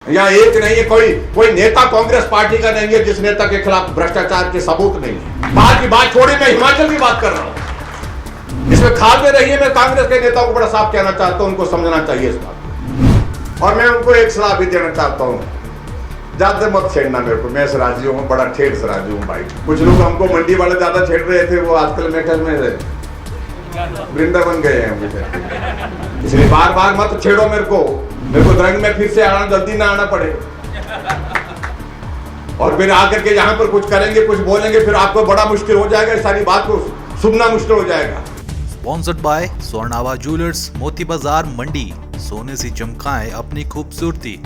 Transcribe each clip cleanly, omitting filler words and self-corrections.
यहाँ एक नहीं है, कोई नेता कांग्रेस पार्टी का नहीं है जिस नेता के खिलाफ भ्रष्टाचार के सबूत नहीं है। बाहर की बात छोड़ी, मैं हिमाचल की बात कर रहा हूँ। इसमें खाल में रही है। मैं कांग्रेस के नेताओं को बड़ा साफ कहना चाहता हूँ, उनको समझना चाहिए इस बात को। और मैं उनको एक सलाह भी देना चाहता हूँ, ज्यादा मत छेड़ना मेरे को। मैं सराजी हूँ, बड़ा ठेठ सराजी हूँ भाई। कुछ लोग हमको मंडी वाले ज्यादा छेड़ रहे थे, वो आजकल मेरे ख्याल में वृंदावन गए हैं मुझे। इसलिए बार बार मत छेड़ो मेरे को रंग में फिर से आना, जल्दी ना आना पड़े। और फिर आकर के यहाँ पर कुछ करेंगे, कुछ बोलेंगे, फिर आपको बड़ा मुश्किल हो जाएगा। इस सारी बात को सुनना मुश्किल हो जाएगा। स्पॉन्सर्ड बाय स्वर्णावा ज्वेलर्स, मोती बाजार, मंडी। सोने से चमकाएं अपनी खूबसूरती।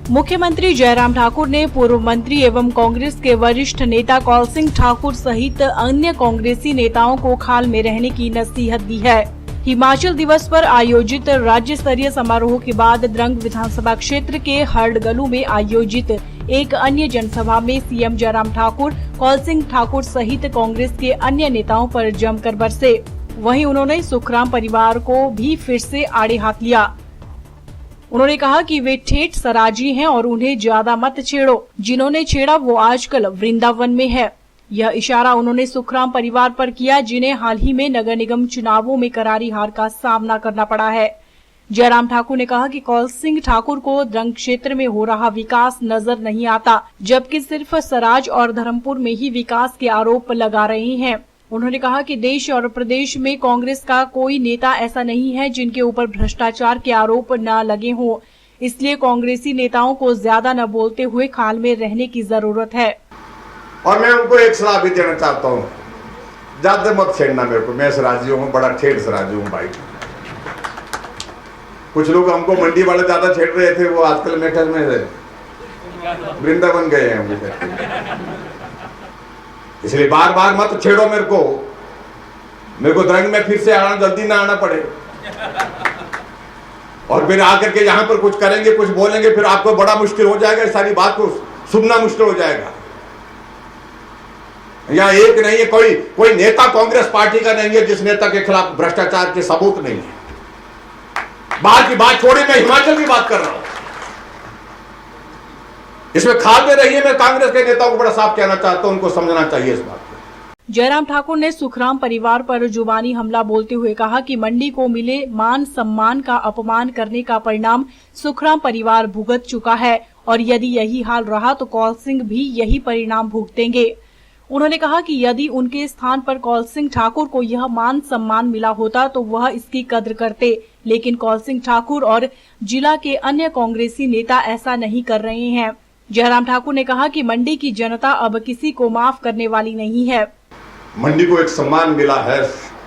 मुख्यमंत्री जयराम ठाकुर ने पूर्व मंत्री एवं कांग्रेस के वरिष्ठ नेता कौल सिंह ठाकुर सहित अन्य कांग्रेसी नेताओं को खाल में रहने की नसीहत दी है। हिमाचल दिवस पर आयोजित राज्य स्तरीय समारोह के बाद द्रंग विधानसभा क्षेत्र के हर्डगलू में आयोजित एक अन्य जनसभा में सीएम जयराम ठाकुर कौल सिंह ठाकुर सहित कांग्रेस के अन्य नेताओं पर जमकर बरसे। वहीं उन्होंने सुखराम परिवार को भी फिर से आड़े हाथ लिया। उन्होंने कहा कि वे ठेठ सराजी हैं और उन्हें ज्यादा मत छेड़ो। जिन्होंने छेड़ा वो आजकल वृंदावन में है। यह इशारा उन्होंने सुखराम परिवार पर किया, जिन्हें हाल ही में नगर निगम चुनावों में करारी हार का सामना करना पड़ा है। जयराम ठाकुर ने कहा कि कौल सिंह ठाकुर को द्रंग क्षेत्र में हो रहा विकास नजर नहीं आता, जबकि सिर्फ सराज और धर्मपुर में ही विकास के आरोप लगा रहे हैं। उन्होंने कहा कि देश और प्रदेश में कांग्रेस का कोई नेता ऐसा नहीं है जिनके ऊपर भ्रष्टाचार के आरोप न लगे हों। इसलिए कांग्रेसी नेताओं को ज्यादा न बोलते हुए खाल में रहने की जरूरत है। और मैं उनको एक सलाह भी देना चाहता हूँ, ज्यादा मत छेड़ना मेरे को। मैं सराजी हूँ, बड़ा ठेठ सराजी हूँ भाई। कुछ लोग हमको मंडी वाले ज्यादा छेड़ रहे थे, वो आजकल मेरे ख्याल में वृंदावन गए हैं मुझे। इसलिए बार बार मत छेड़ो मेरे को रंग में फिर से आना, जल्दी ना आना पड़े। और फिर आकर के यहाँ पर कुछ करेंगे, कुछ बोलेंगे, फिर आपको बड़ा मुश्किल हो जाएगा। इस सारी बात को सुनना मुश्किल हो जाएगा। यहाँ एक नहीं है, कोई नेता कांग्रेस पार्टी का नहीं है जिस नेता के खिलाफ भ्रष्टाचार के सबूत नहीं है। बाहर की बात छोड़ी, मैं हिमाचल की बात कर रहा हूं। इसमें खाल में रही है। मैं कांग्रेस के नेताओं को बड़ा साफ कहना चाहता हूं, उनको समझना चाहिए इस बात को। जयराम ठाकुर ने सुखराम परिवार पर जुबानी हमला बोलते हुए कहा कि मंडी को मिले मान सम्मान का अपमान करने का परिणाम सुखराम परिवार भुगत चुका है और यदि यही हाल रहा तो कौल सिंह भी यही परिणाम भुगतेंगे। उन्होंने कहा कि यदि उनके स्थान पर कौल सिंह ठाकुर को यह मान सम्मान मिला होता तो वह इसकी कद्र करते, लेकिन कौल सिंह ठाकुर और जिला के अन्य कांग्रेसी नेता ऐसा नहीं कर रहे हैं। जयराम ठाकुर ने कहा कि मंडी की जनता अब किसी को माफ करने वाली नहीं है। मंडी को एक सम्मान मिला है,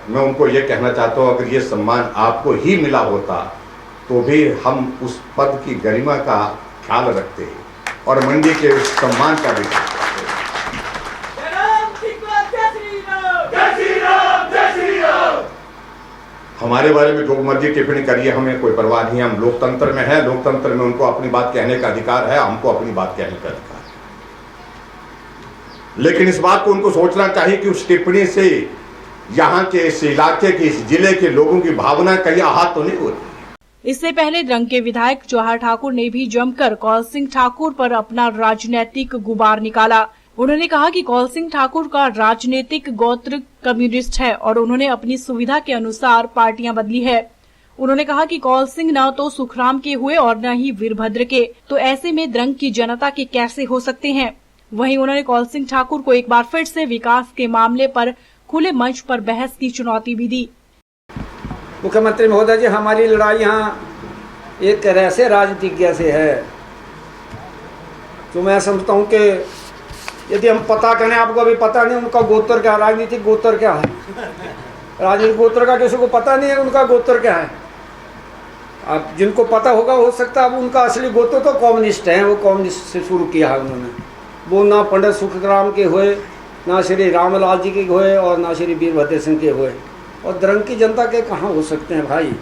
मैं उनको ये कहना चाहता हूँ, अगर ये सम्मान आपको ही मिला होता तो भी हम उस पद की गरिमा का ख्याल रखते और मंडी के उस सम्मान का भी ख्याल रखते। हमारे बारे में जो मर्जी टिप्पणी करिए, हमें कोई परवाह नहीं है। हम लोकतंत्र में हैं, लोकतंत्र में उनको अपनी बात कहने का अधिकार है, हमको अपनी बात कहने का अधिकार है। लेकिन इस बात को उनको सोचना चाहिए कि उस टिप्पणी से यहाँ के इस इलाके की, इस जिले के लोगों की भावना कहीं आहत तो नहीं हो रही। इससे पहले द्रंग के विधायक जवाहर ठाकुर ने भी जमकर कौल सिंह ठाकुर पर अपना राजनीतिक गुबार निकाला। उन्होंने कहा कि कौल सिंह ठाकुर का राजनीतिक गोत्र कम्युनिस्ट है और उन्होंने अपनी सुविधा के अनुसार पार्टियां बदली है। उन्होंने कहा कि कौल सिंह न तो सुखराम के हुए और न ही वीरभद्र के, तो ऐसे में द्रंग की जनता के कैसे हो सकते हैं। वहीं उन्होंने कौल सिंह ठाकुर को एक बार फिर से विकास के मामले पर खुले मंच पर बहस की चुनौती भी दी। मुख्यमंत्री महोदय जी, हमारी लड़ाई यहाँ एक ऐसे राजनीतिज्ञ से है तो मैं समझता हूँ कि यदि हम पता करें, आपको अभी पता नहीं उनका गोत्र क्या, राजनीतिक गोत्र क्या है, राजनीतिक गोत्र का किसी को पता नहीं है उनका गोत्र क्या है। अब जिनको पता होगा, हो सकता है अब उनका असली गोत्र तो कम्युनिस्ट है, वो कम्युनिस्ट से शुरू किया है उन्होंने। वो ना पंडित सुखराम के हुए, ना श्री रामलाल जी के हुए और ना श्री वीरभद्र सिंह के हुए, और द्रंग की जनता के कहाँ हो सकते हैं भाई।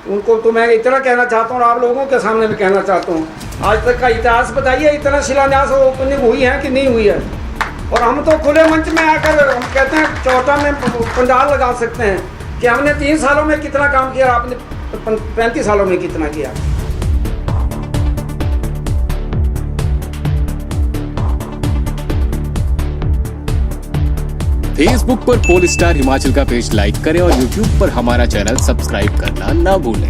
उनको तो मैं इतना कहना चाहता हूँ, आप लोगों के सामने भी कहना चाहता हूँ, आज तक का इतिहास बताइए, इतना शिलान्यास ओपनिंग हुई है कि नहीं हुई है। और हम तो खुले मंच में आकर हम कहते हैं चौथा में पंडाल लगा सकते हैं कि हमने 3 सालों में कितना काम किया, आपने 35 सालों में कितना किया। फेसबुक पर पोल स्टार हिमाचल का पेज लाइक करें और यूट्यूब पर हमारा चैनल सब्सक्राइब करना ना भूलें।